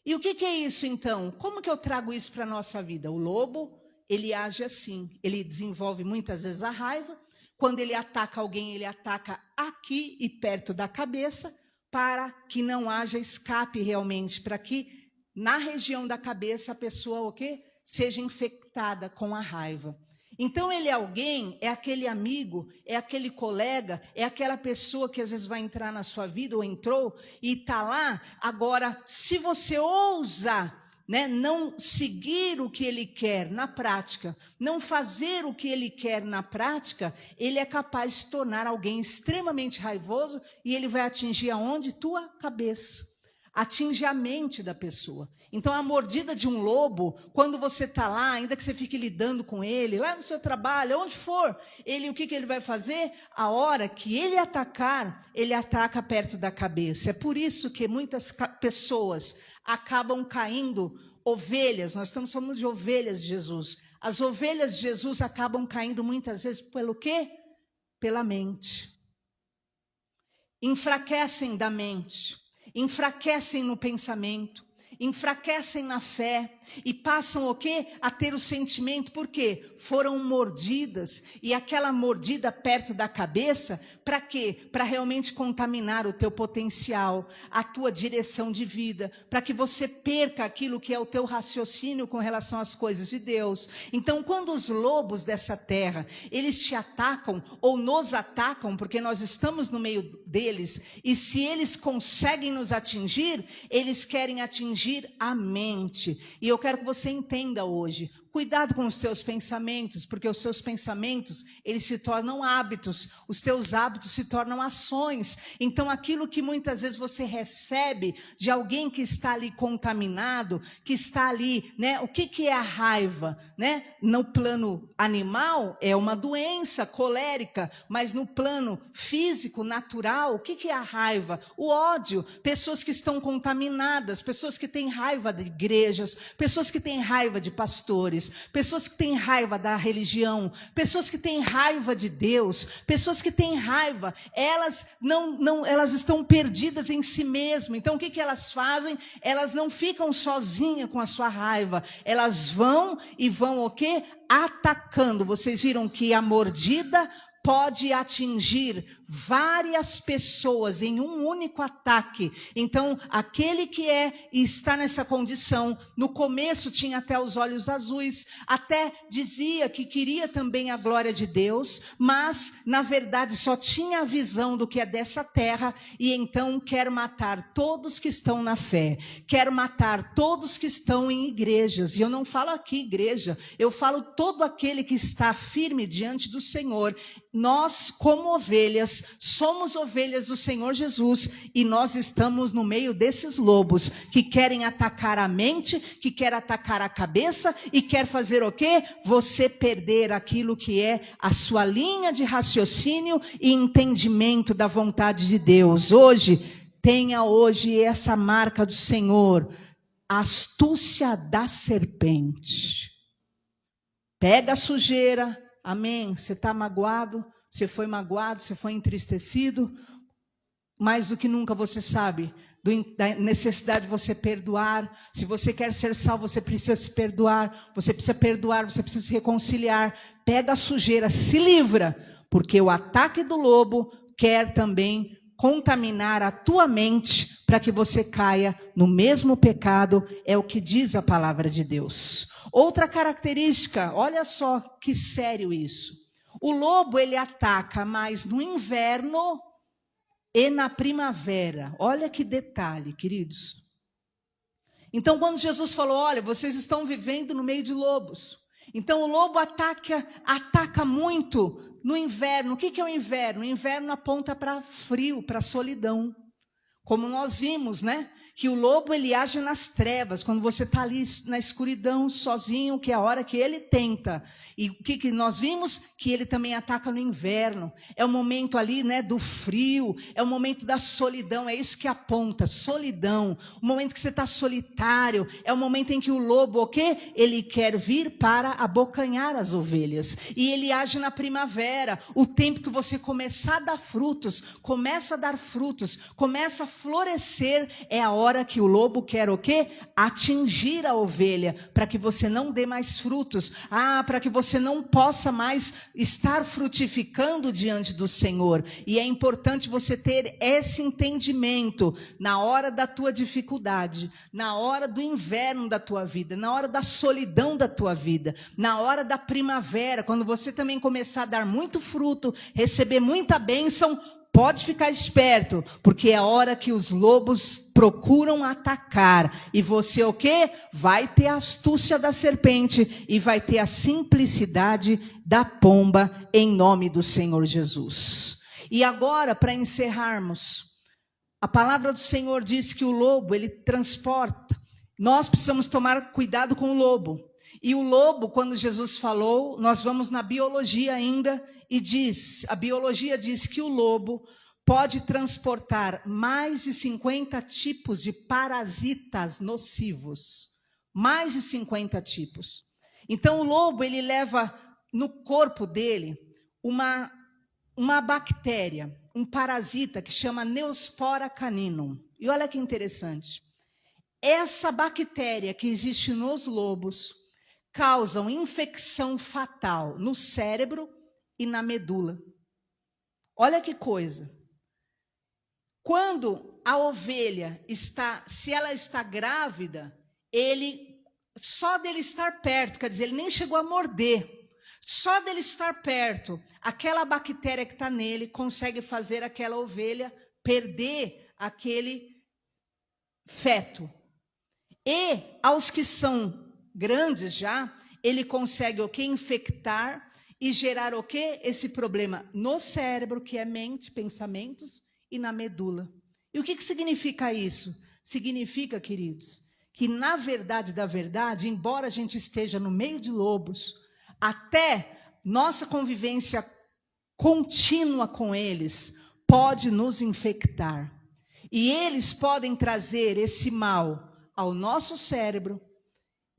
E o que é isso, então? Como que eu trago isso para a nossa vida? O lobo, ele age assim, ele desenvolve muitas vezes a raiva. Quando ele ataca alguém, ele ataca aqui e perto da cabeça, para que não haja escape realmente, para que na região da cabeça a pessoa o quê? Seja infectada com a raiva. Então ele é alguém, é aquele amigo, é aquele colega, é aquela pessoa que às vezes vai entrar na sua vida ou entrou e está lá. Agora, se você ousa, né, não seguir o que ele quer na prática, não fazer o que ele quer na prática, ele é capaz de se tornar alguém extremamente raivoso e ele vai atingir aonde? Tua cabeça. Atinge a mente da pessoa. Então, a mordida de um lobo, quando você está lá, ainda que você fique lidando com ele, lá no seu trabalho, onde for, o que ele vai fazer? A hora que ele atacar, ele ataca perto da cabeça. É por isso que muitas pessoas acabam caindo ovelhas. Nós estamos falando de ovelhas de Jesus. As ovelhas de Jesus acabam caindo muitas vezes pelo quê? Pela mente. Enfraquecem da mente. Enfraquecem no pensamento, enfraquecem na fé e passam o quê? A ter o sentimento, por quê? Foram mordidas e aquela mordida perto da cabeça, para quê? Para realmente contaminar o teu potencial, a tua direção de vida, para que você perca aquilo que é o teu raciocínio com relação às coisas de Deus. Então, quando os lobos dessa terra, eles te atacam ou nos atacam, porque nós estamos no meio deles, e se eles conseguem nos atingir, eles querem atingir a mente. E eu quero que você entenda hoje, cuidado com os teus pensamentos, porque os seus pensamentos, eles se tornam hábitos, os teus hábitos se tornam ações. Então, aquilo que muitas vezes você recebe de alguém que está ali contaminado, que está ali, né? O que é a raiva, né? No plano animal, é uma doença colérica, mas no plano físico, natural, o que é a raiva? O ódio, pessoas que estão contaminadas, pessoas que têm raiva de igrejas, pessoas que têm raiva de pastores, pessoas que têm raiva da religião, pessoas que têm raiva de Deus, pessoas que têm raiva, elas elas estão perdidas em si mesmas. Então o que elas fazem? Elas não ficam sozinhas com a sua raiva, elas vão o quê? Atacando. Vocês viram que a mordida pode atingir várias pessoas em um único ataque. Então, aquele que está nessa condição, no começo tinha até os olhos azuis, até dizia que queria também a glória de Deus, mas, na verdade, só tinha a visão do que é dessa terra, e então quer matar todos que estão na fé, quer matar todos que estão em igrejas. E eu não falo aqui igreja, eu falo todo aquele que está firme diante do Senhor. Nós, como ovelhas, somos ovelhas do Senhor Jesus, e nós estamos no meio desses lobos que querem atacar a mente, que querem atacar a cabeça e quer fazer o quê? Você perder aquilo que é a sua linha de raciocínio e entendimento da vontade de Deus. Tenha hoje essa marca do Senhor, a astúcia da serpente. Pega a sujeira. Amém? Você está magoado, você foi entristecido. Mais do que nunca você sabe da necessidade de você perdoar. Se você quer ser salvo, você precisa se perdoar. Você precisa perdoar, você precisa se reconciliar. Pega a sujeira, se livra, porque o ataque do lobo quer também contaminar a tua mente para que você caia no mesmo pecado, é o que diz a palavra de Deus. Outra característica, olha só que sério isso. O lobo, ele ataca mais no inverno e na primavera. Olha que detalhe, queridos. Então, quando Jesus falou, olha, vocês estão vivendo no meio de lobos. Então, o lobo ataca muito no inverno. O que é o inverno? O inverno aponta para frio, para solidão. Como nós vimos, né? Que o lobo, ele age nas trevas. Quando você está ali na escuridão, sozinho, que é a hora que ele tenta. E o que nós vimos? Que ele também ataca no inverno. É o momento ali, né, do frio. É o momento da solidão. É isso que aponta, solidão. O momento que você está solitário. É o momento em que o lobo, o quê? Ele quer vir para abocanhar as ovelhas. E ele age na primavera. O tempo que você começar a dar frutos, começa a dar frutos, começa a florescer, é a hora que o lobo quer o quê? Atingir a ovelha, para que você não dê mais frutos, para que você não possa mais estar frutificando diante do Senhor. E é importante você ter esse entendimento na hora da tua dificuldade, na hora do inverno da tua vida, na hora da solidão da tua vida, na hora da primavera, quando você também começar a dar muito fruto, receber muita bênção. Pode ficar esperto, porque é a hora que os lobos procuram atacar. E você o quê? Vai ter a astúcia da serpente e vai ter a simplicidade da pomba, em nome do Senhor Jesus. E agora, para encerrarmos, a palavra do Senhor diz que o lobo, ele transporta. Nós precisamos tomar cuidado com o lobo. E o lobo, quando Jesus falou, nós vamos na biologia ainda, e a biologia diz que o lobo pode transportar mais de 50 tipos de parasitas nocivos. Mais de 50 tipos. Então o lobo, ele leva no corpo dele uma bactéria, um parasita que chama Neospora caninum. E olha que interessante. Essa bactéria que existe nos lobos causam infecção fatal no cérebro e na medula. Olha que coisa. Quando a ovelha se ela está grávida, só dele estar perto, quer dizer, ele nem chegou a morder, só dele estar perto, aquela bactéria que está nele consegue fazer aquela ovelha perder aquele feto. E aos que são grandes já, ele consegue o quê? Infectar e gerar o quê? Esse problema no cérebro, que é mente, pensamentos, e na medula. E o que significa isso? Significa, queridos, que na verdade da verdade, embora a gente esteja no meio de lobos, até nossa convivência contínua com eles pode nos infectar. E eles podem trazer esse mal ao nosso cérebro,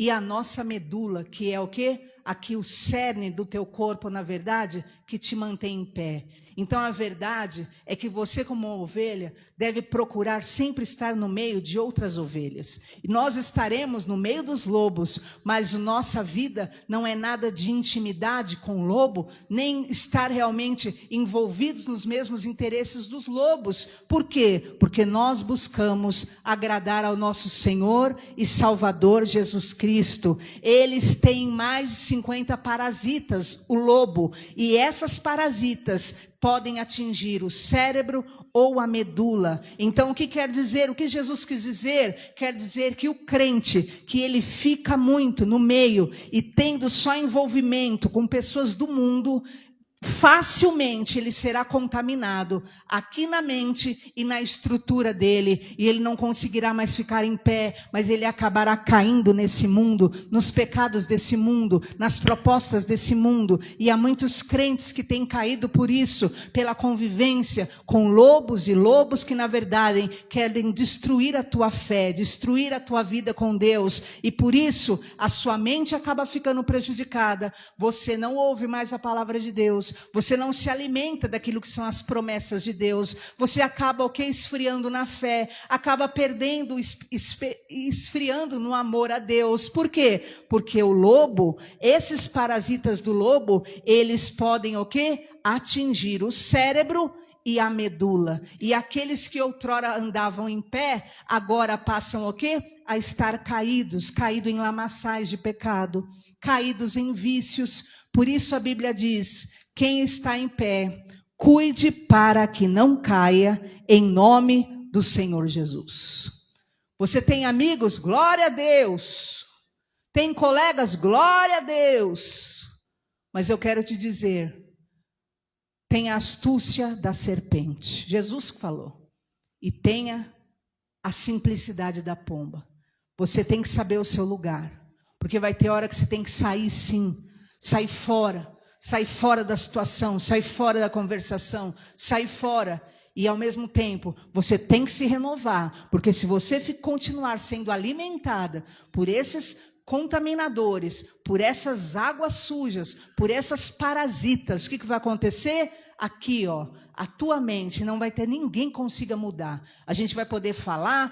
e a nossa medula, que é o quê? aqui o cerne do teu corpo, na verdade, que te mantém em pé. Então, a verdade é que você, como uma ovelha, deve procurar sempre estar no meio de outras ovelhas. E nós estaremos no meio dos lobos, mas nossa vida não é nada de intimidade com o lobo, nem estar realmente envolvidos nos mesmos interesses dos lobos. Por quê? Porque nós buscamos agradar ao nosso Senhor e Salvador Jesus Cristo. Eles têm mais de 50 parasitas, o lobo, e essas parasitas podem atingir o cérebro ou a medula. Então, o que quer dizer? O que Jesus quis dizer? Quer dizer que o crente, que ele fica muito no meio e tendo só envolvimento com pessoas do mundo, facilmente ele será contaminado aqui na mente e na estrutura dele, e ele não conseguirá mais ficar em pé, mas ele acabará caindo nesse mundo, nos pecados desse mundo, nas propostas desse mundo. E há muitos crentes que têm caído por isso, pela convivência com lobos, e lobos que na verdade querem destruir a tua fé, destruir a tua vida com Deus, e por isso a sua mente acaba ficando prejudicada. Você não ouve mais a palavra de Deus, você não se alimenta daquilo que são as promessas de Deus, você acaba esfriando na fé, acaba perdendo, esfriando no amor a Deus. Por quê? Porque o lobo, esses parasitas do lobo, eles podem atingir o cérebro e a medula. E aqueles que outrora andavam em pé, agora passam a estar caídos em lamaçais de pecado, caídos em vícios. Por isso a Bíblia diz: quem está em pé, cuide para que não caia, em nome do Senhor Jesus. Você tem amigos? Glória a Deus. Tem colegas? Glória a Deus. Mas eu quero te dizer, tem a astúcia da serpente. Jesus falou. E tenha a simplicidade da pomba. Você tem que saber o seu lugar. Porque vai ter hora que você tem que sair, sim. Sair fora. Sai fora da situação, sai fora da conversação, sai fora. E ao mesmo tempo, você tem que se renovar. Porque se você continuar sendo alimentada por esses contaminadores, por essas águas sujas, por essas parasitas, o que vai acontecer? Aqui, a tua mente não vai ter ninguém que consiga mudar. A gente vai poder falar,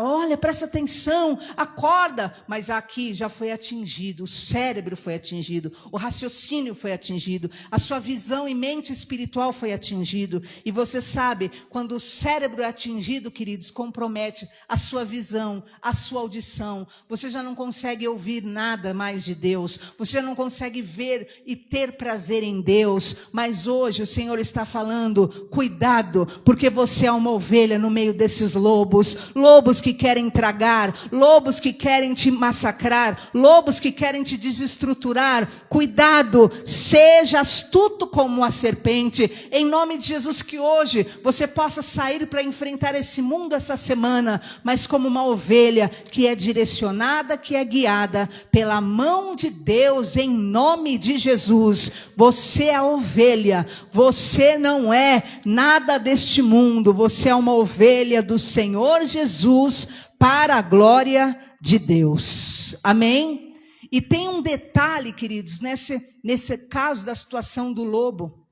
olha, presta atenção, acorda. Mas aqui já foi atingido, o cérebro foi atingido, o raciocínio foi atingido, a sua visão e mente espiritual foi atingido. E você sabe, quando o cérebro é atingido, queridos, compromete a sua visão, a sua audição. Você já não consegue ouvir nada mais de Deus. Você já não consegue ver e ter prazer em Deus. Mas hoje o Senhor está falando, cuidado, porque você é uma ovelha no meio desses lobos, lobos que querem tragar, lobos que querem te massacrar, lobos que querem te desestruturar. Cuidado, seja astuto como a serpente, em nome de Jesus, que hoje você possa sair para enfrentar esse mundo essa semana, mas como uma ovelha que é direcionada, que é guiada pela mão de Deus, em nome de Jesus. Você é a ovelha, você não é nada deste mundo, você é uma ovelha do Senhor Jesus para a glória de Deus. Amém? E tem um detalhe, queridos, nesse caso da situação do lobo,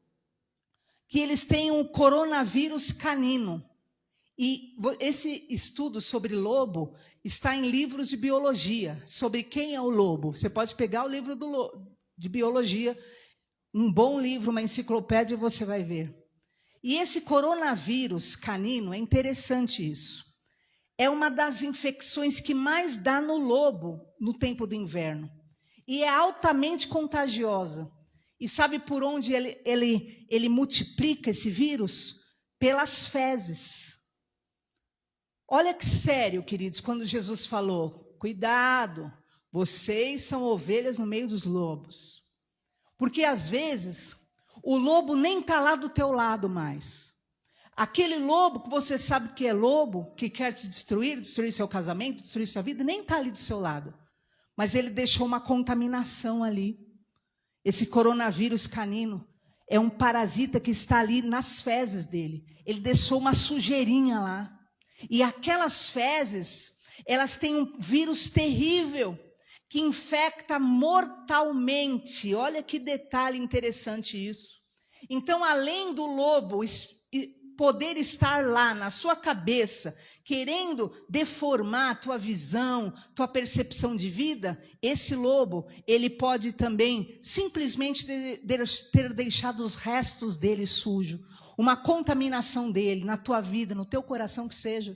que eles têm um coronavírus canino. E esse estudo sobre lobo está em livros de biologia, sobre quem é o lobo. Você pode pegar o livro de biologia, um bom livro, uma enciclopédia, você vai ver. E esse coronavírus canino, é interessante isso. É uma das infecções que mais dá no lobo no tempo do inverno. E é altamente contagiosa. E sabe por onde ele multiplica esse vírus? Pelas fezes. Olha que sério, queridos, quando Jesus falou, cuidado, vocês são ovelhas no meio dos lobos. Porque às vezes o lobo nem está lá do teu lado mais. Aquele lobo que você sabe que é lobo, que quer te destruir seu casamento, destruir sua vida, nem está ali do seu lado. Mas ele deixou uma contaminação ali. Esse coronavírus canino é um parasita que está ali nas fezes dele. Ele deixou uma sujeirinha lá. E aquelas fezes, elas têm um vírus terrível, que infecta mortalmente. Olha que detalhe interessante isso. Então, além do lobo poder estar lá na sua cabeça, querendo deformar a tua visão, tua percepção de vida, esse lobo, ele pode também simplesmente ter deixado os restos dele sujo, uma contaminação dele na tua vida, no teu coração que seja.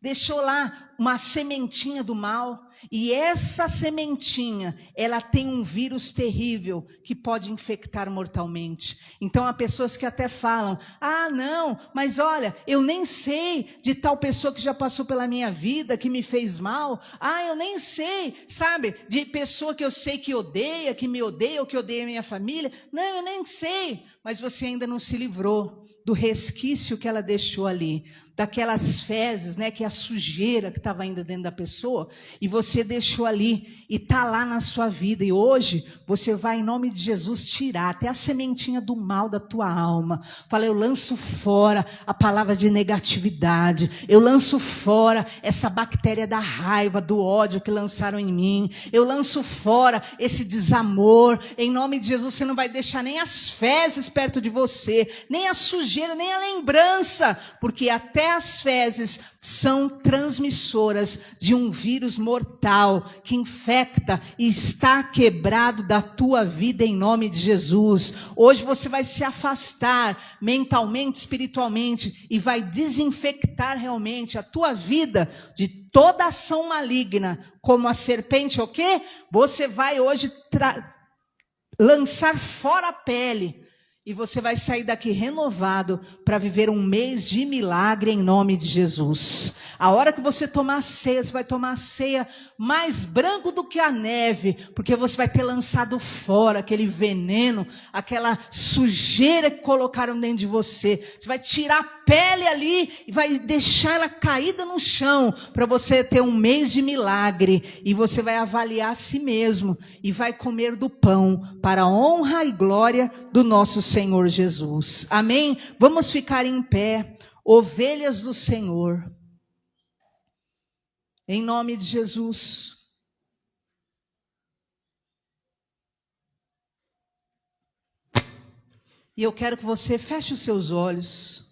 Deixou lá uma sementinha do mal, e essa sementinha, ela tem um vírus terrível que pode infectar mortalmente. Então há pessoas que até falam: ah, não, mas olha, eu nem sei de tal pessoa que já passou pela minha vida, que me fez mal. Ah, eu nem sei, sabe, de pessoa que eu sei que odeia, que me odeia, ou que odeia a minha família. Não, eu nem sei, mas você ainda não se livrou do resquício que ela deixou ali, daquelas fezes, né, que é a sujeira que estava ainda dentro da pessoa, e você deixou ali, e está lá na sua vida, e hoje você vai, em nome de Jesus, tirar até a sementinha do mal da tua alma. Fala: eu lanço fora a palavra de negatividade, eu lanço fora essa bactéria da raiva, do ódio que lançaram em mim, eu lanço fora esse desamor. Em nome de Jesus, você não vai deixar nem as fezes perto de você, nem a sujeira, nem a lembrança, porque até as fezes são transmissoras de um vírus mortal que infecta, e está quebrado da tua vida em nome de Jesus. Hoje você vai se afastar mentalmente, espiritualmente, e vai desinfectar realmente a tua vida de toda ação maligna, como a serpente, o quê? Você vai hoje lançar fora a pele. E você vai sair daqui renovado para viver um mês de milagre em nome de Jesus. A hora que você tomar a ceia, você vai tomar a ceia mais branco do que a neve, porque você vai ter lançado fora aquele veneno, aquela sujeira que colocaram dentro de você. Você vai tirar a pele ali e vai deixar ela caída no chão, para você ter um mês de milagre. E você vai avaliar a si mesmo e vai comer do pão para a honra e glória do nosso Senhor Jesus. Amém? Vamos ficar em pé, ovelhas do Senhor. Em nome de Jesus. E eu quero que você feche os seus olhos.